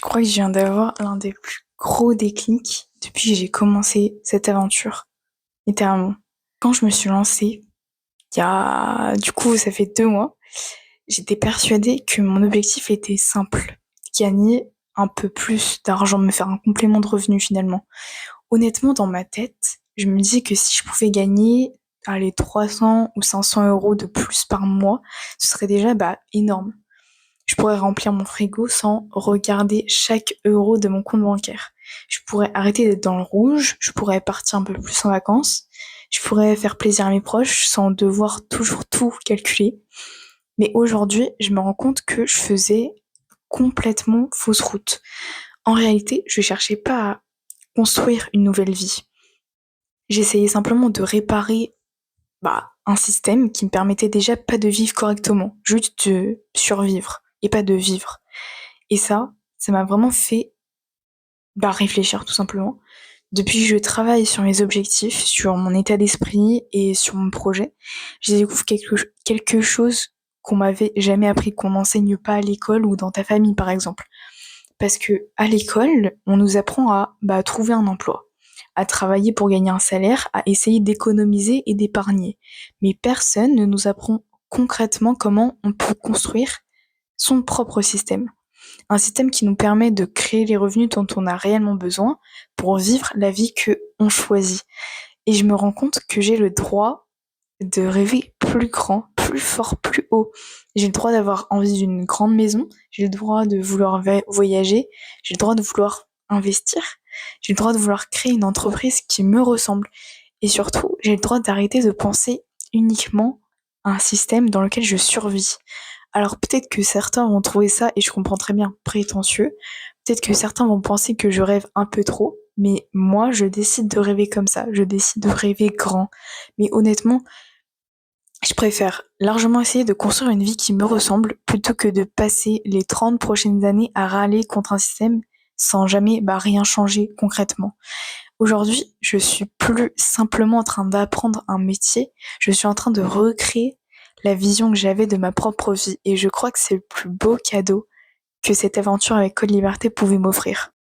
Je crois que je viens d'avoir l'un des plus gros déclics depuis que j'ai commencé cette aventure, littéralement. Quand je me suis lancée, ça fait 2 mois, j'étais persuadée que mon objectif était simple, gagner un peu plus d'argent, me faire un complément de revenu finalement. Honnêtement, dans ma tête, je me disais que si je pouvais gagner, 300 ou 500 euros de plus par mois, ce serait déjà énorme. Je pourrais remplir mon frigo sans regarder chaque euro de mon compte bancaire. Je pourrais arrêter d'être dans le rouge, je pourrais partir un peu plus en vacances, je pourrais faire plaisir à mes proches sans devoir toujours tout calculer. Mais aujourd'hui, je me rends compte que je faisais complètement fausse route. En réalité, je cherchais pas à construire une nouvelle vie. J'essayais simplement de réparer un système qui me permettait déjà pas de vivre correctement, juste de survivre et pas de vivre. Et ça m'a vraiment fait réfléchir tout simplement. Depuis que je travaille sur mes objectifs, sur mon état d'esprit et sur mon projet, j'ai découvert quelque chose qu'on m'avait jamais appris, qu'on n'enseigne pas à l'école ou dans ta famille par exemple. Parce que à l'école, on nous apprend à trouver un emploi, à travailler pour gagner un salaire, à essayer d'économiser et d'épargner. Mais personne ne nous apprend concrètement comment on peut construire son propre système. Un système qui nous permet de créer les revenus dont on a réellement besoin pour vivre la vie que on choisit. Et je me rends compte que j'ai le droit de rêver plus grand, plus fort, plus haut. J'ai le droit d'avoir envie d'une grande maison, j'ai le droit de vouloir voyager, j'ai le droit de vouloir investir, j'ai le droit de vouloir créer une entreprise qui me ressemble. Et surtout, j'ai le droit d'arrêter de penser uniquement à un système dans lequel je survis. Alors peut-être que certains vont trouver ça, et je comprends très bien, prétentieux. Peut-être que certains vont penser que je rêve un peu trop, mais moi, je décide de rêver comme ça. Je décide de rêver grand. Mais honnêtement, je préfère largement essayer de construire une vie qui me ressemble plutôt que de passer les 30 prochaines années à râler contre un système sans jamais rien changer concrètement. Aujourd'hui, je suis plus simplement en train d'apprendre un métier, je suis en train de recréer la vision que j'avais de ma propre vie et je crois que c'est le plus beau cadeau que cette aventure avec Code Liberté pouvait m'offrir.